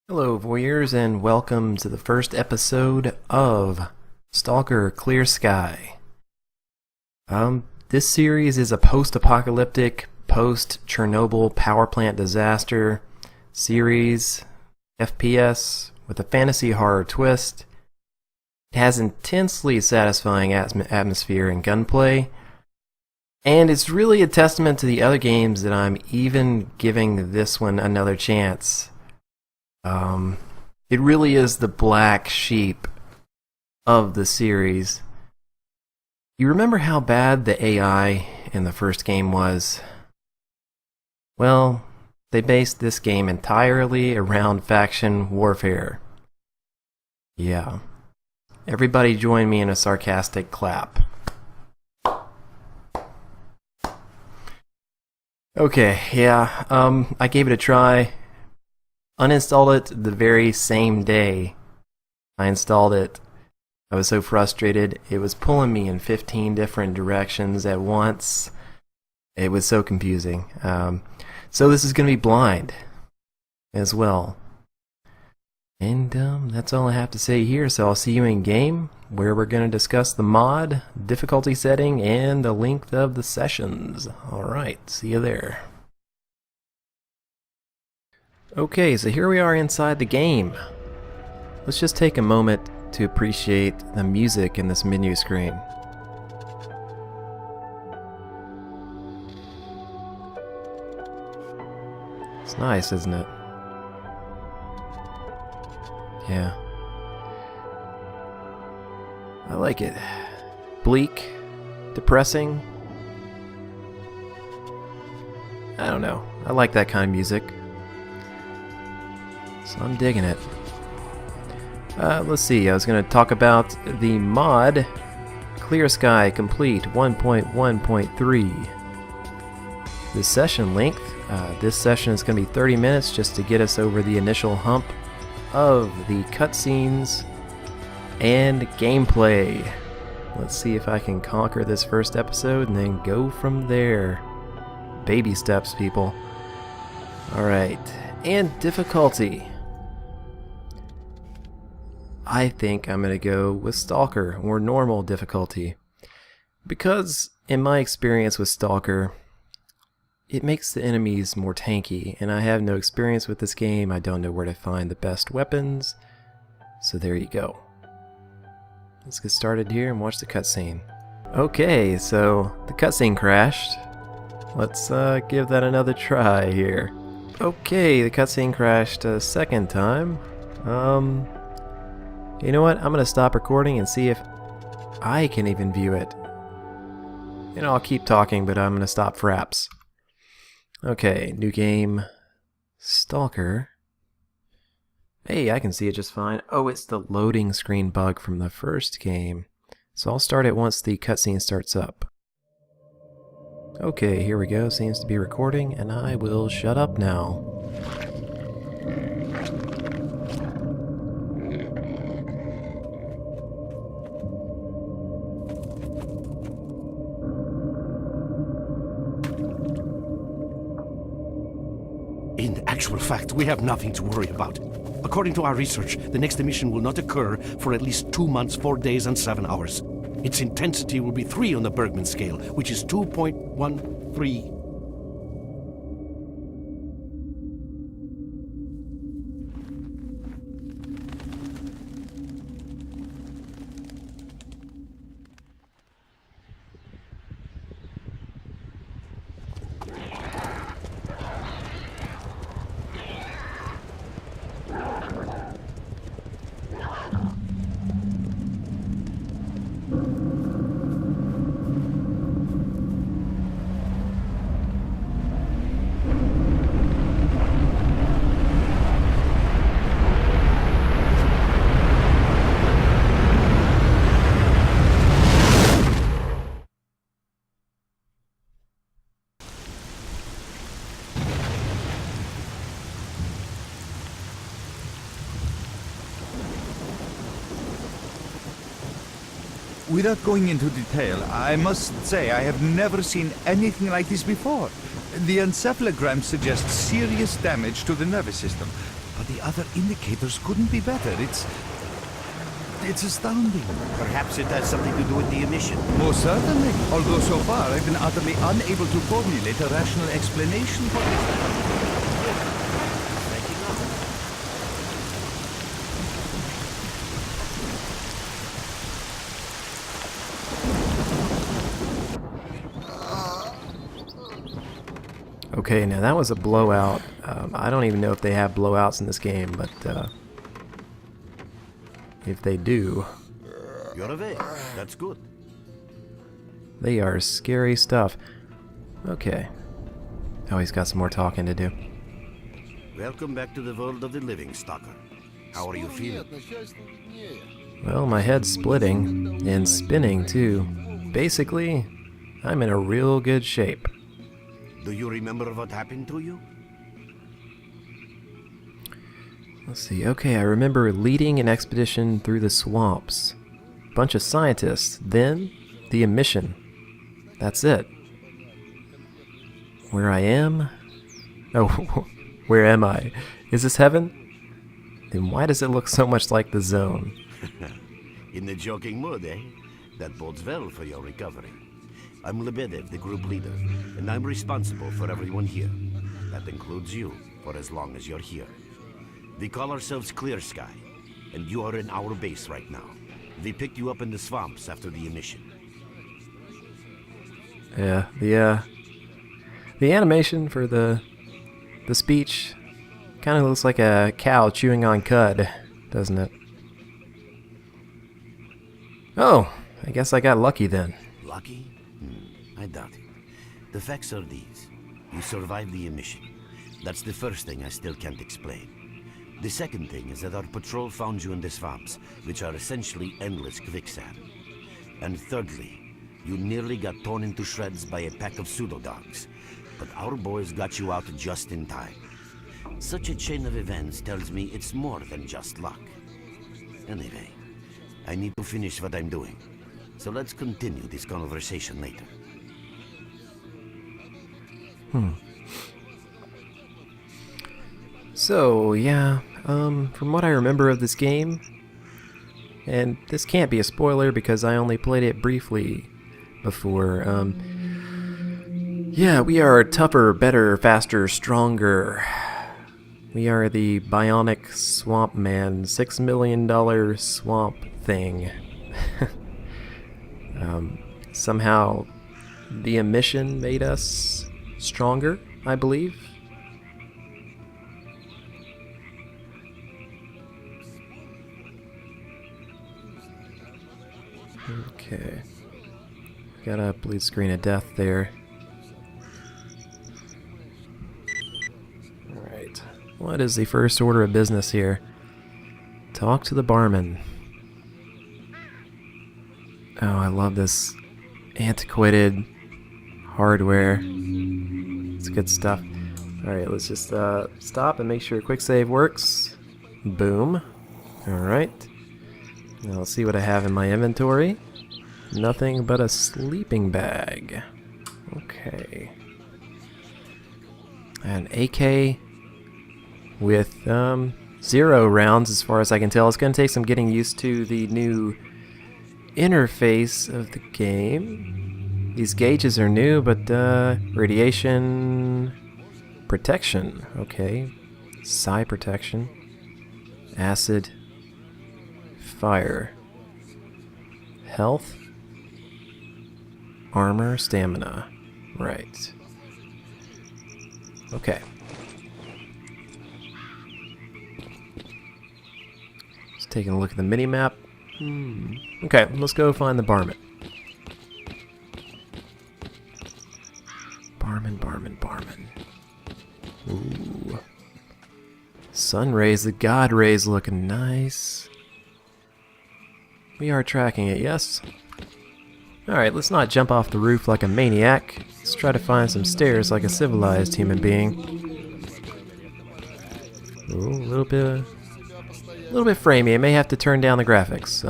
Hello, voyeurs, and welcome to the first episode of Stalker Clear Sky. This series is a post-apocalyptic, post-Chernobyl power plant disaster series, FPS, with a fantasy horror twist. It has intensely satisfying atmosphere and gunplay, and it's really a testament to the other games that I'm even giving this one another chance. It really is the black sheep of the series. You remember how bad the AI in the first game was? Well, they based this game entirely around faction warfare. Yeah. Everybody join me in a sarcastic clap. Okay, yeah, I gave it a try. Uninstalled it the very same day I installed it. I was so frustrated. It was pulling me in 15 different directions at once. It was so confusing. So this is going to be blind as well. And that's all I have to say here. So I'll see you in game, where we're going to discuss the mod, difficulty setting, and the length of the sessions. Alright, see you there. Okay, so here we are inside the game. Let's just take a moment to appreciate the music in this menu screen. It's nice, isn't it? Yeah. I like it. Bleak, depressing. I don't know. I like that kind of music. So I'm digging it. Let's see, I was going to talk about the mod Clear Sky Complete 1.1.3. The session length, this session is going to be 30 minutes just to get us over the initial hump of the cutscenes and gameplay. Let's see if I can conquer this first episode and then go from there. Baby steps, people. Alright, and difficulty. I think I'm going to go with Stalker, or normal difficulty. Because, in my experience with Stalker, it makes the enemies more tanky, and I have no experience with this game. I don't know where to find the best weapons, so there you go. Let's get started here and watch the cutscene. Okay, so the cutscene crashed. Let's give that another try here. Okay, the cutscene crashed a second time. You know what? I'm going to stop recording and see if I can even view it. You know, I'll keep talking, but I'm going to stop fraps. Okay, new game. Stalker. Hey, I can see it just fine. Oh, it's the loading screen bug from the first game. So I'll start it once the cutscene starts up. Okay, here we go. Seems to be recording, and I will shut up now. In actual fact, we have nothing to worry about. According to our research, the next emission will not occur for at least 2 months, 4 days, and 7 hours. Its intensity will be 3 on the Bergman scale, which is 2.13. Without going into detail, I must say I have never seen anything like this before. The encephalogram suggests serious damage to the nervous system. but the other indicators couldn't be better. It's astounding. Perhaps it has something to do with the emission. Most certainly. Although so far I've been utterly unable to formulate a rational explanation for this. Okay, now that was a blowout. I don't even know if they have blowouts in this game, but if they do, You're awake. That's good. they are scary stuff. Okay. Oh, he's got some more talking to do. Welcome back to the world of the living, Stalker. How are you feeling? Well, my head's splitting and spinning too. Basically, I'm in a real good shape. Do you remember what happened to you? Let's see. Okay, I remember leading an expedition through the swamps. Bunch of scientists. Then, the emission. That's it. Where I am? Oh, where am I? Is this heaven? Then why does it look so much like the zone? In the joking mood, eh? That bodes well for your recovery. I'm Libby, the group leader, and I'm responsible for everyone here. That includes you, for as long as you're here. We call ourselves Clear-Sky, and you are in our base right now. We picked you up in the swamps after the emission. Yeah, the animation for the speech kind of looks like a cow chewing on cud, doesn't it? Oh, I guess I got lucky then. Lucky? I doubt it. The facts are these. You survived the emission. That's the first thing I still can't explain. The second thing is that our patrol found you in the swamps, which are essentially endless quicksand. And thirdly, you nearly got torn into shreds by a pack of pseudo-dogs. But our boys got you out just in time. Such a chain of events tells me it's more than just luck. Anyway, I need to finish what I'm doing. So let's continue this conversation later. So, yeah, from what I remember of this game, and this can't be a spoiler because I only played it briefly before, yeah, we are tougher, better, faster, stronger. We are the bionic swamp man, $6 million swamp thing. Somehow, the emission made us stronger, I believe. Okay. Got a bleed screen of death there. Alright. What is the first order of business here? Talk to the barman. Oh, I love this antiquated hardware. It's good stuff. Alright, let's just stop and make sure quick save works. Boom. Alright. Now let's see what I have in my inventory. Nothing but a sleeping bag. Okay. An AK with 0 rounds as far as I can tell. It's going to take some getting used to the new interface of the game. These gauges are new, but radiation protection. Okay. Psi protection. Acid. Fire. Health. Armor. Stamina. Right. Okay. Just taking a look at the mini-map. Okay, let's go find the barman. Barman. Ooh. Sun rays, the god rays looking nice. We are tracking it, yes? Alright, let's not jump off the roof like a maniac. Let's try to find some stairs like a civilized human being. Ooh, a little bit framey. I may have to turn down the graphics.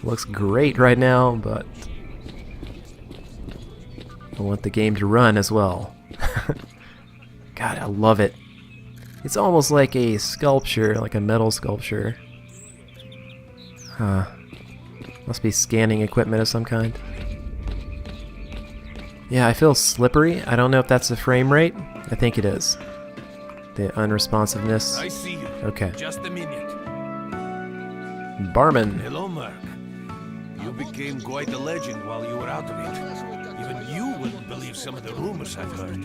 Looks great right now, but I want the game to run as well. God, I love it. It's almost like a sculpture, like a metal sculpture. Huh. Must be scanning equipment of some kind. Yeah, I feel slippery. I don't know if that's the frame rate. I think it is. The unresponsiveness. I see you. Okay. Just a minute. Barman. Hello, Mark. You became quite a legend while you were out of it. Even you wouldn't believe some of the rumors I've heard.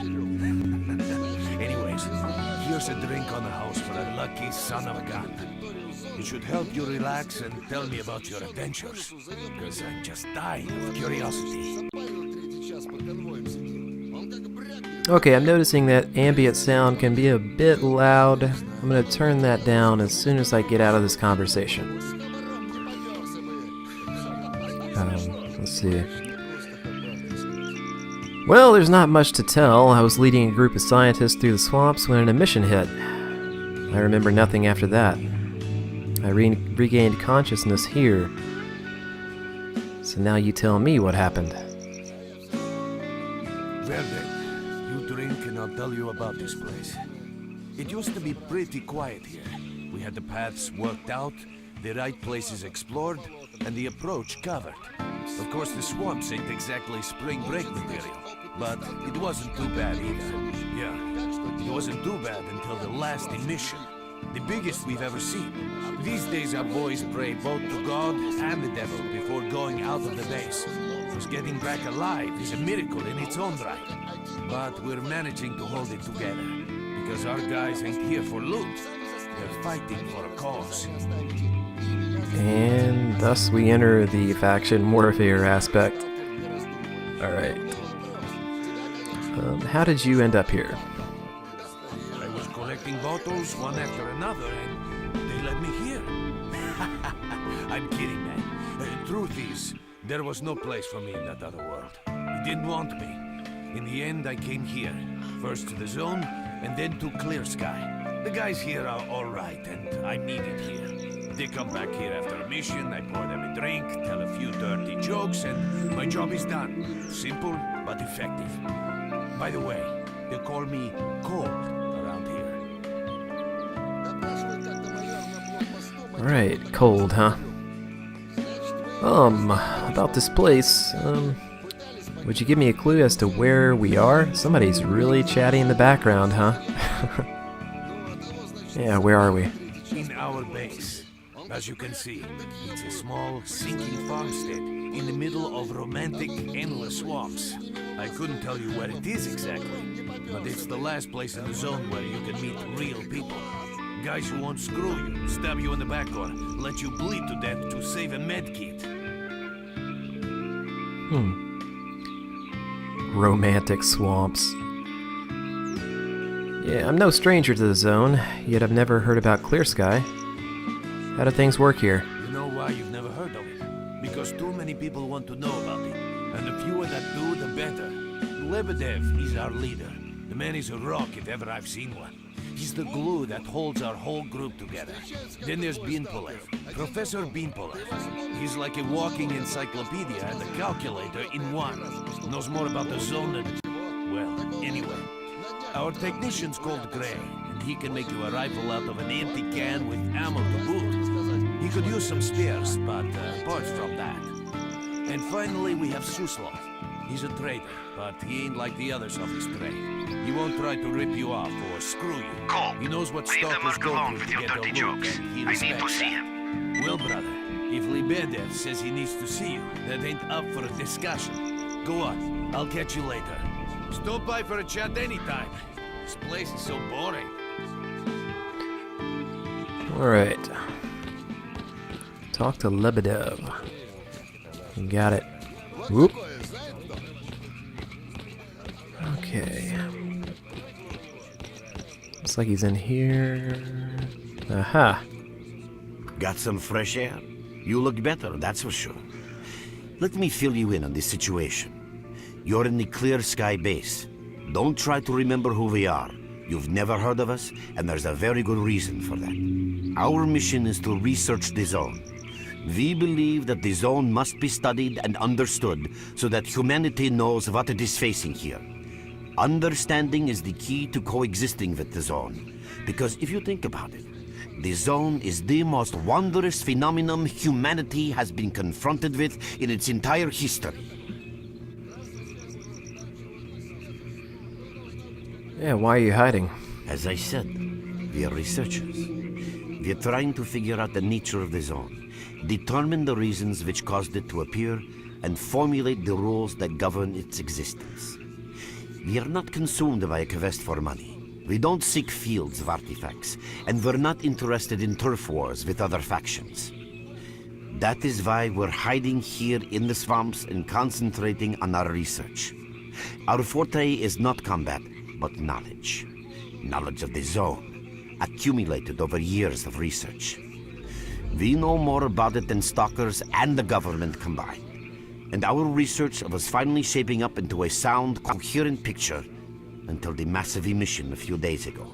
Anyways, here's a drink on the house for a lucky son of a gun. It should help you relax and tell me about your adventures. Because I'm just dying of curiosity. Okay, I'm noticing that ambient sound can be a bit loud. I'm gonna turn that down as soon as I get out of this conversation. Let's see. Well, there's not much to tell. I was leading a group of scientists through the swamps when an emission hit. I remember nothing after that. I regained consciousness here. So now you tell me what happened. Well then, you drink and I'll tell you about this place. It used to be pretty quiet here. We had the paths worked out, the right places explored, and the approach covered. Of course, the swamps ain't exactly spring break material, but it wasn't too bad either. Yeah, it wasn't too bad until the last emission. The biggest we've ever seen. These days our boys pray both to God and the devil before going out of the base. Because getting back alive is a miracle in its own right. But we're managing to hold it together. Because our guys ain't here for loot. They're fighting for a cause. And thus we enter the faction warfare aspect. Alright. How did you end up here? I was collecting bottles one after another and they led me here. I'm kidding, man. Truth is, there was no place for me in that other world. He didn't want me. In the end, I came here. First to the zone, and then to Clear Sky. The guys here are alright, and I'm needed here. They come back here after a mission, I pour them a drink, tell a few dirty jokes, and my job is done. Simple, but effective. By the way, they call me Cold around here. Alright, cold, huh? About this place, would you give me a clue as to where we are? Somebody's really chatty in the background, huh? Yeah, where are we? In our base. As you can see, it's a small, sinking farmstead in the middle of romantic, endless swamps. I couldn't tell you where it is exactly, but it's the last place in the zone where you can meet real people. Guys who won't screw you, stab you in the back or let you bleed to death to save a med kit. Romantic swamps. Yeah, I'm no stranger to the zone, yet I've never heard about Clear Sky. How do things work here? You know why you've never heard of it? Because too many people want to know about it. And the fewer that do, the better. Lebedev is our leader. The man is a rock if ever I've seen one. He's the glue that holds our whole group together. Then there's Binpolev, Professor Binpolev. He's like a walking encyclopedia and a calculator in one. Knows more about the zone than... well, anyway. Our technician's called Gray, and he can make you a rifle out of an empty can with ammo to boot. He could use some spares, but apart from that. And finally, we have Suslov. He's a trader, but he ain't like the others of his trade. He won't try to rip you off or screw you. Cole, He knows what leave the stalkers Merc go alone through with to your get dirty their loot, jokes. and he I need to respects see that. him. Well, brother, if Lebedev says he needs to see you, that ain't up for a discussion. Go on, I'll catch you later. Stop by for a chat anytime. This place is so boring. Alright. Talk to Lebedev. Got it. Whoop. Okay. Looks like he's in here. Aha. Got some fresh air? You look better, that's for sure. Let me fill you in on this situation. You're in the Clear Sky base. Don't try to remember who we are. You've never heard of us, and there's a very good reason for that. Our mission is to research the zone. We believe that the zone must be studied and understood so that humanity knows what it is facing here. Understanding is the key to coexisting with the zone. Because if you think about it, the zone is the most wondrous phenomenon humanity has been confronted with in its entire history. Yeah, why are you hiding? As I said, we are researchers. We are trying to figure out the nature of the zone, determine the reasons which caused it to appear, and formulate the rules that govern its existence. We are not consumed by a quest for money. We don't seek fields of artifacts, and we're not interested in turf wars with other factions. That is why we're hiding here in the swamps and concentrating on our research. Our forte is not combat, but knowledge. Knowledge of the zone, accumulated over years of research. We know more about it than stalkers and the government combined. And our research was finally shaping up into a sound, coherent picture until the massive emission a few days ago.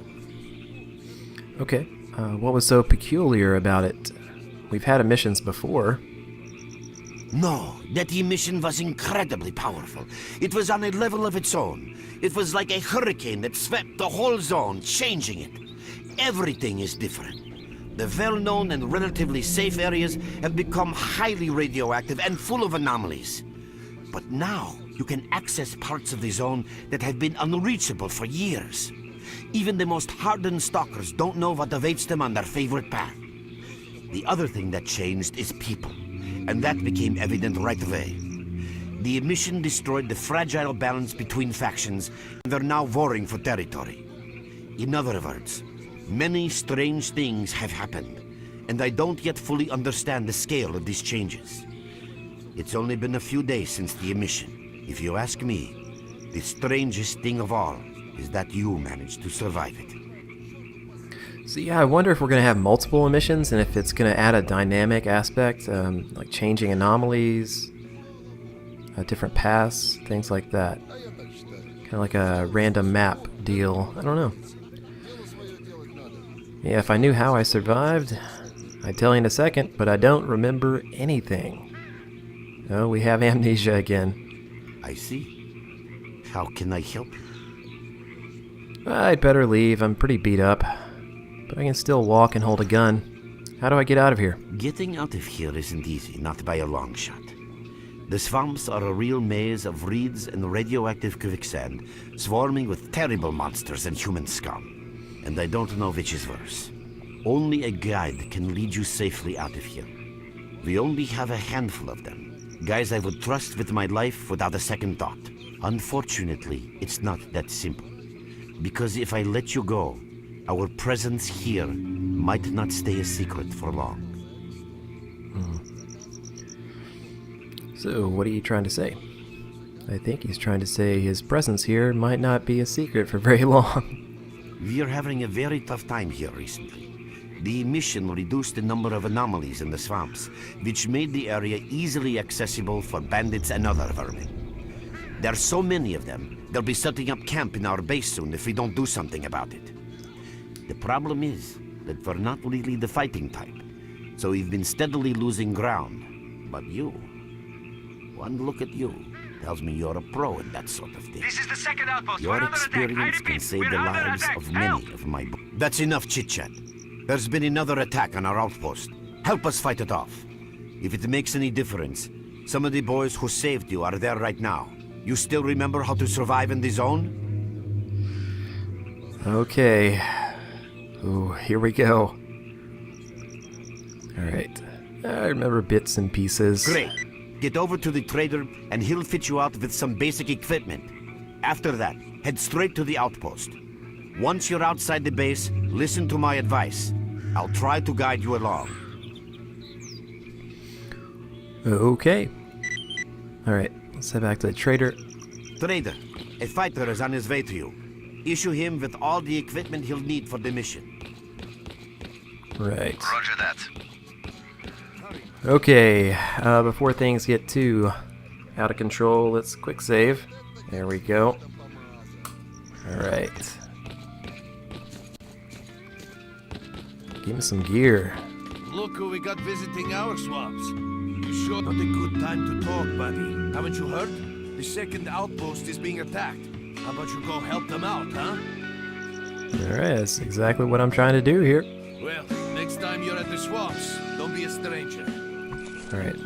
Okay, what was so peculiar about it? We've had emissions before. No, that emission was incredibly powerful. It was on a level of its own. It was like a hurricane that swept the whole zone, changing it. Everything is different. The well-known and relatively safe areas have become highly radioactive and full of anomalies. But now, you can access parts of the zone that have been unreachable for years. Even the most hardened stalkers don't know what awaits them on their favorite path. The other thing that changed is people, and that became evident right away. The emission destroyed the fragile balance between factions, and they're now warring for territory. In other words, many strange things have happened, and I don't yet fully understand the scale of these changes. It's only been a few days since the emission. If you ask me, the strangest thing of all is that you managed to survive it. So yeah, I wonder if we're going to have multiple emissions and if it's going to add a dynamic aspect, like changing anomalies, different paths, things like that. Kind of like a random map deal. I don't know. Yeah, if I knew how I survived, I'd tell you in a second, but I don't remember anything. Oh, we have amnesia again. I see. How can I help you? I'd better leave. I'm pretty beat up. But I can still walk and hold a gun. How do I get out of here? Getting out of here isn't easy, not by a long shot. The swamps are a real maze of reeds and radioactive quicksand, swarming with terrible monsters and human scum. And I don't know which is worse. Only a guide can lead you safely out of here. We only have a handful of them. Guys I would trust with my life without a second thought. Unfortunately, it's not that simple. Because if I let you go, our presence here might not stay a secret for long. So, what are you trying to say? I think he's trying to say his presence here might not be a secret for very long. We are having a very tough time here recently. The emission reduced the number of anomalies in the swamps, which made the area easily accessible for bandits and other vermin. There are so many of them, they'll be setting up camp in our base soon if we don't do something about it. The problem is that we're not really the fighting type, so we've been steadily losing ground. But you, one look at you, tells me you're a pro at that sort of thing. This is the second outpost. Your experience can save the lives of many of my... That's enough chit-chat. There's been another attack on our outpost. Help us fight it off. If it makes any difference, some of the boys who saved you are there right now. You still remember how to survive in the zone? Okay. Ooh, here we go. Alright. I remember bits and pieces. Great. Get over to the trader and he'll fit you out with some basic equipment. After that, head straight to the outpost. Once you're outside the base, listen to my advice. I'll try to guide you along. Okay. Alright, let's head back to the trader. Trader, a fighter is on his way to you. Issue him with all the equipment he'll need for the mission. Right. Roger that. Okay, before things get too out of control, let's quick save. There we go. Alright. Give me some gear. Look who we got visiting our swamps. You sure not a good time to talk, buddy. Haven't you heard? The second outpost is being attacked. How about you go help them out, huh? Alright, that's exactly what I'm trying to do here. Well, next time you're at the swamps, don't be a stranger. Alright.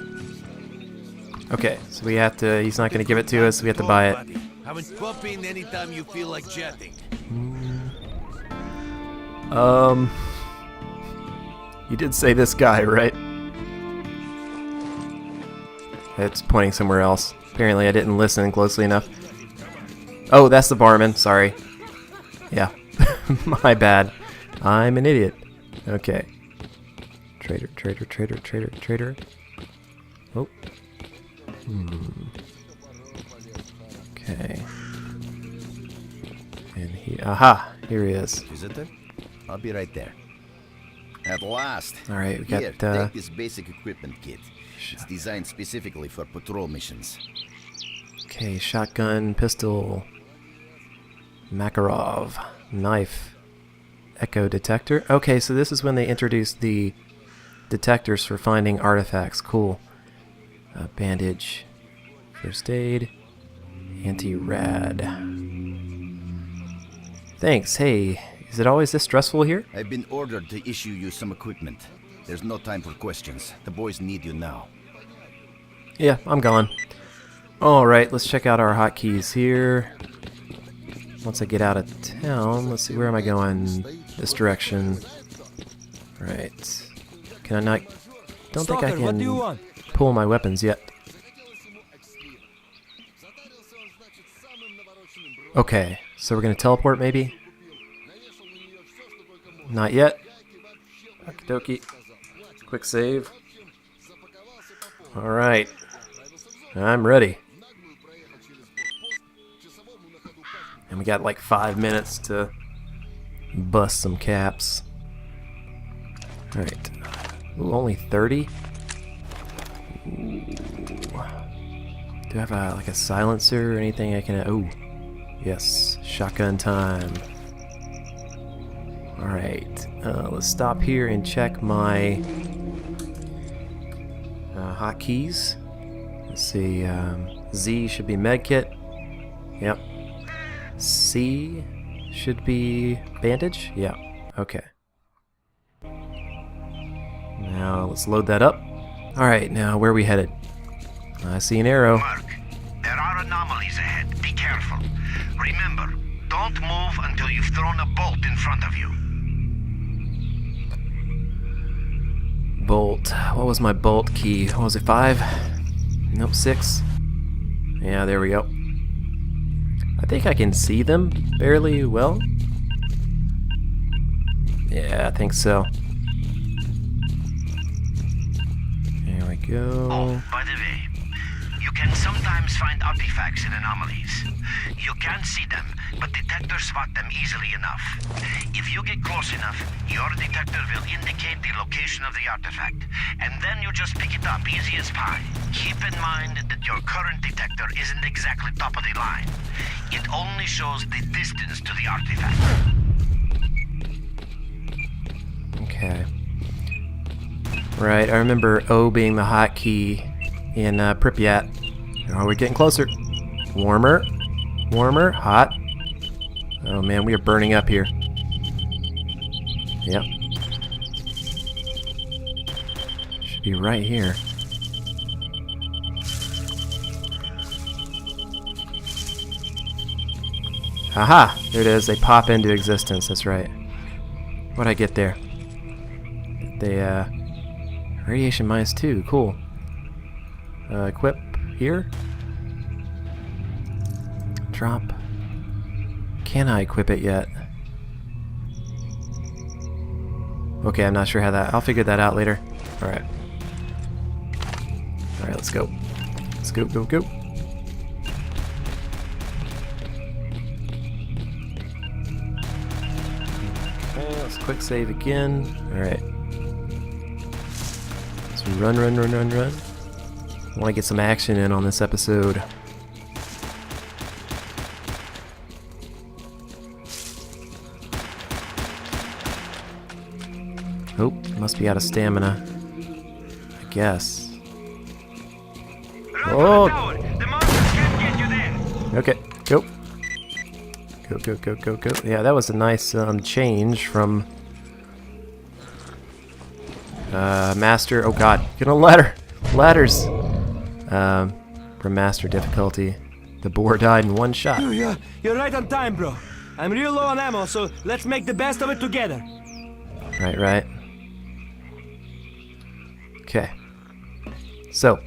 Okay, so we have to, he's not going to give it to us, we have to buy it. Haven't pop in anytime you feel like chatting. You did say this guy, right? It's pointing somewhere else. Apparently I didn't listen closely enough. Oh, that's the barman, sorry. Yeah, my bad. I'm an idiot. Okay. Trader, trader, trader, trader, trader. Oh. Okay. And he, aha, here he is. Visitor? I'll be right there. At last. All right, we got Here, take this basic equipment kit. It's designed specifically for patrol missions. Okay, shotgun, pistol, Makarov, knife, echo detector. Okay, so this is when they introduced the detectors for finding artifacts. Cool. Bandage, first aid, anti-rad. Thanks. Hey, is it always this stressful here? I've been ordered to issue you some equipment. There's no time for questions. The boys need you now. Yeah, I'm gone. Alright, let's check out our hotkeys here. Once I get out of town, let's see, where am I going? This direction. Right. Can I not... Don't think I can pull my weapons yet. Okay, so we're gonna teleport maybe? Not yet. Okie dokie. Quick save. Alright. I'm ready. And we got like 5 minutes to bust some caps. Alright. Ooh, only 30? Ooh. Do I have like a silencer or anything I can... Ooh. Yes. Shotgun time. Alright. Let's stop here and check my hotkeys. Let's see. Z should be medkit. Yep. C should be bandage. Yeah. Okay. Now let's load that up. Alright, now where are we headed? I see an arrow. Mark, there are anomalies ahead. Be careful. Remember, don't move until you've thrown a bolt in front of you. Bolt. What was my bolt key? What was it, 5? Nope, 6. Yeah, there we go. I think I can see them fairly well. Yeah, I think so. There we go. Oh, by the way, you can sometimes find artifacts in anomalies. You can't see them, but detectors spot them easily enough. If you get close enough, your detector will indicate the location of the artifact, and then you just pick it up easy as pie. Keep in mind that your current detector isn't exactly top of the line. It only shows the distance to the artifact. Okay. Right, I remember O being the hotkey in Pripyat. Oh, we're getting closer. Warmer. Warmer. Hot. Oh man, we are burning up here. Yep. Should be right here. Haha! There it is. They pop into existence. That's right. What'd I get there? They, radiation -2. Cool. Equip here. Drop. Can I equip it yet? Okay, I'm not sure how that... I'll figure that out later. Alright. Alright, let's go. Let's go, go, go. Okay, let's quick save again. Alright. Let's run, run, run, run, run. I want to get some action in on this episode. Oh, must be out of stamina. I guess. Oh! The monsters can't get you there. Okay, go. Go, go, go, go, go. Yeah, that was a nice change from master. Oh god, get on a ladder. Ladders. From master difficulty. The boar died in one shot. You're right on time, bro. I'm real low on ammo, so let's make the best of it together. Right, right. Okay. So.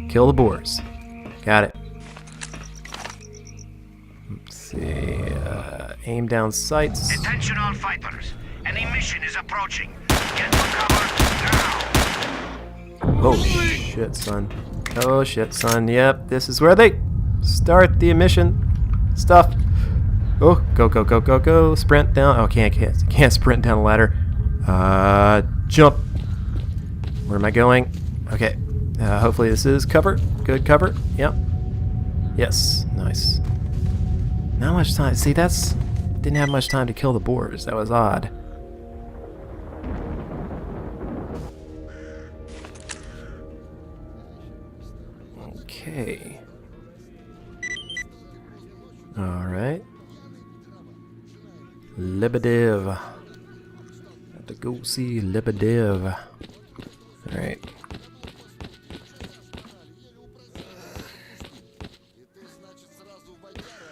Kill the boars. Got it. Let's see. Aim down sights. Attention all fighters. An emission is approaching. Get to cover now. Oh shit, son. Oh shit, son. Yep, this is where they start the emission stuff. Oh, go, go, go, go, go. Sprint down. Oh, can't sprint down the ladder. Jump. Where am I going? Okay. Hopefully this is cover. Good cover. Yep. Yes. Nice. Not much time. See, didn't have much time to kill the boars. That was odd. Okay. Alright. Lebedev. Have to go see Lebedev. Alright.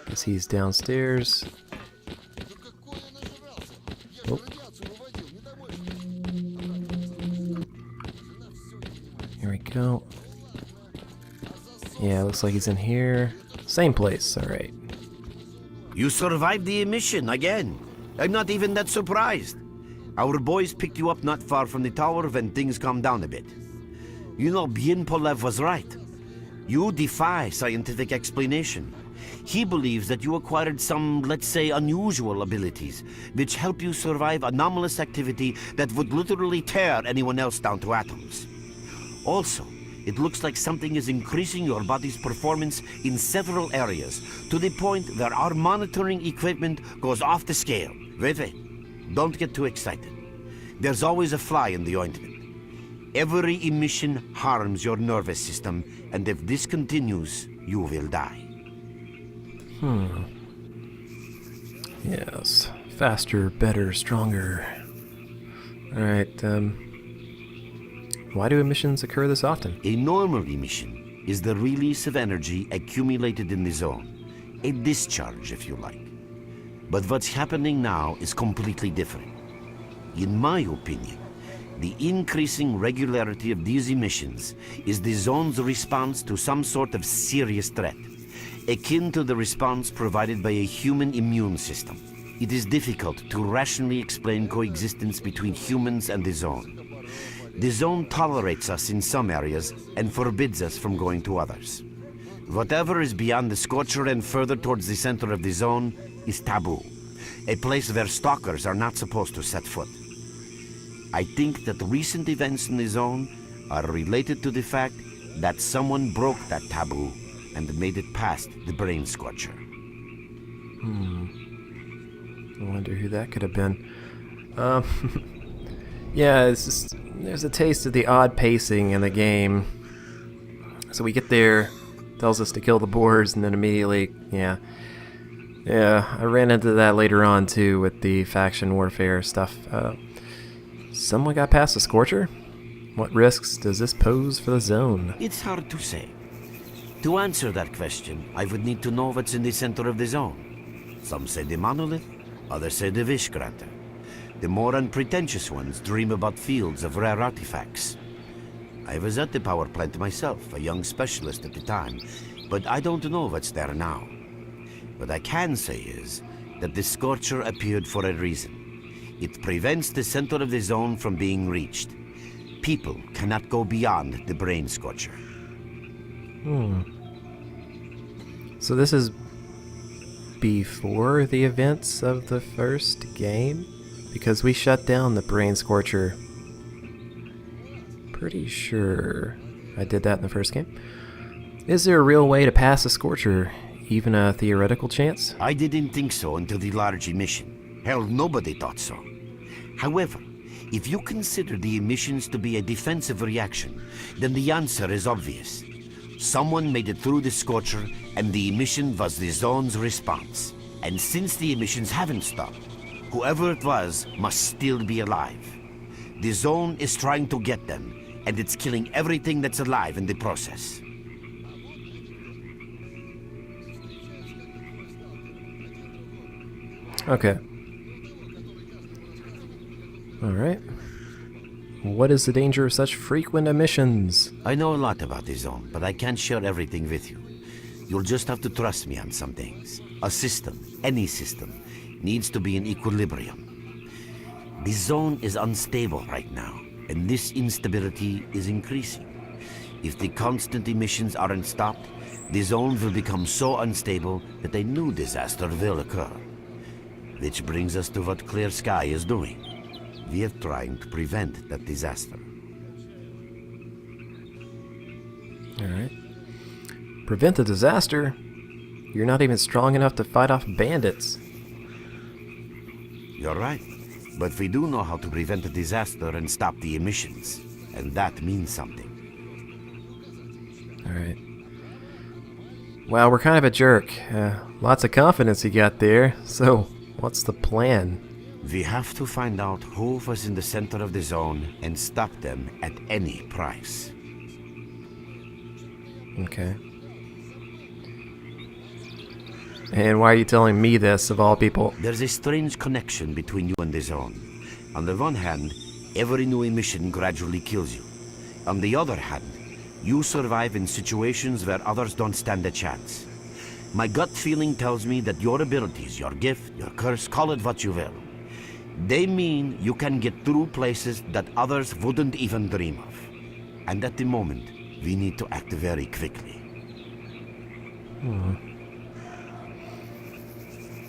Guess he's downstairs. Oh. Here we go. Yeah, looks like he's in here. Same place, alright. You survived the emission again. I'm not even that surprised. Our boys picked you up not far from the tower when things calmed down a bit. You know, Bien Polev was right. You defy scientific explanation. He believes that you acquired some, let's say, unusual abilities, which help you survive anomalous activity that would literally tear anyone else down to atoms. Also, it looks like something is increasing your body's performance in several areas, to the point where our monitoring equipment goes off the scale. Wait. Don't get too excited. There's always a fly in the ointment. Every emission harms your nervous system, and if this continues, you will die. Yes. Faster, better, stronger. Alright, why do emissions occur this often? A normal emission is the release of energy accumulated in the zone. A discharge, if you like. But what's happening now is completely different. In my opinion, the increasing regularity of these emissions is the zone's response to some sort of serious threat, akin to the response provided by a human immune system. It is difficult to rationally explain coexistence between humans and the zone. The zone tolerates us in some areas and forbids us from going to others. Whatever is beyond the Scorcher and further towards the center of the zone is taboo, a place where stalkers are not supposed to set foot. I think that recent events in the zone are related to the fact that someone broke that taboo and made it past the brain scorcher. I wonder who that could have been. Yeah, it's just, there's a taste of the odd pacing in the game. So we get there, tells us to kill the boars, and then immediately, yeah, I ran into that later on too with the faction warfare stuff. Someone got past the Scorcher? What risks does this pose for the zone? It's hard to say. To answer that question, I would need to know what's in the center of the zone. Some say the monolith, others say the Vishkrata. The more unpretentious ones dream about fields of rare artifacts. I was at the power plant myself, a young specialist at the time, but I don't know what's there now. What I can say is that the Scorcher appeared for a reason. It prevents the center of the zone from being reached. People cannot go beyond the brain Scorcher. So this is before the events of the first game? Because we shut down the brain Scorcher. Pretty sure I did that in the first game. Is there a real way to pass a Scorcher? Even a theoretical chance? I didn't think so until the large emission. Hell, nobody thought so. However, if you consider the emissions to be a defensive reaction, then the answer is obvious. Someone made it through the Scorcher, and the emission was the zone's response. And since the emissions haven't stopped, whoever it was must still be alive. The zone is trying to get them, and it's killing everything that's alive in the process. Okay. Alright. What is the danger of such frequent emissions? I know a lot about the zone, but I can't share everything with you. You'll just have to trust me on some things. A system, any system, needs to be in equilibrium. The zone is unstable right now, and this instability is increasing. If the constant emissions aren't stopped, the zone will become so unstable that a new disaster will occur. Which brings us to what S.T.A.L.K.E.R is doing. We are trying to prevent that disaster. Alright. Prevent the disaster? You're not even strong enough to fight off bandits. You're right. But we do know how to prevent a disaster and stop the emissions. And that means something. Alright. Wow, we're kind of a jerk. Lots of confidence you got there. So, what's the plan? We have to find out who was in the center of the zone and stop them at any price. Okay. And why are you telling me this, of all people? There's a strange connection between you and the zone. On the one hand, every new emission gradually kills you. On the other hand, you survive in situations where others don't stand a chance. My gut feeling tells me that your abilities, your gift, your curse, call it what you will, they mean you can get through places that others wouldn't even dream of. And at the moment, we need to act very quickly.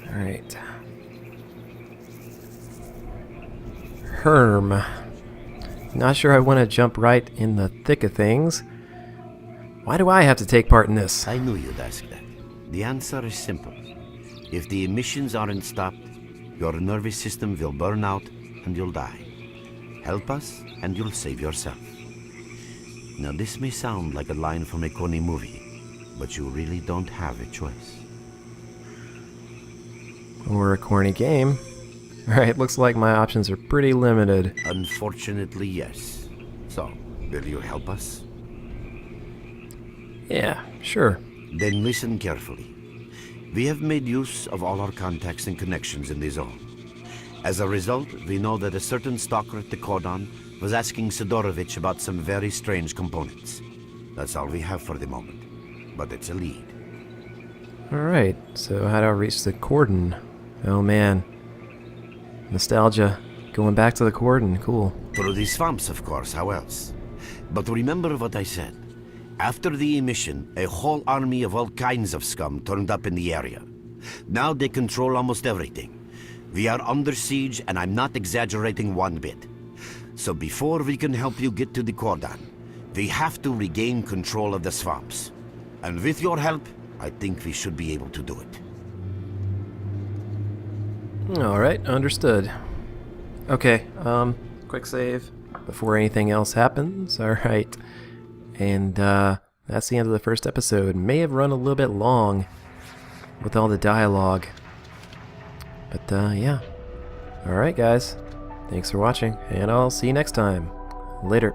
Alright. Herm. Not sure I want to jump right in the thick of things. Why do I have to take part in this? I knew you'd ask that. The answer is simple. If the emissions aren't stopped, your nervous system will burn out and you'll die. Help us and you'll save yourself. Now this may sound like a line from a corny movie, but you really don't have a choice. Or a corny game. Alright, looks like my options are pretty limited. Unfortunately, yes. So, will you help us? Yeah, sure. Then listen carefully. We have made use of all our contacts and connections in the zone. As a result, we know that a certain stalker at the cordon was asking Sidorovich about some very strange components. That's all we have for the moment, but it's a lead. Alright, so how do I reach the cordon? Oh man. Nostalgia. Going back to the cordon, cool. Through the swamps, of course, how else? But remember what I said. After the emission, a whole army of all kinds of scum turned up in the area. Now they control almost everything. We are under siege, and I'm not exaggerating one bit. So before we can help you get to the cordon, we have to regain control of the swamps. And with your help, I think we should be able to do it. Alright, understood. Okay, quick save before anything else happens. Alright. And that's the end of the first episode. May have run a little bit long with all the dialogue. But yeah. Alright guys. Thanks for watching, and I'll see you next time. Later.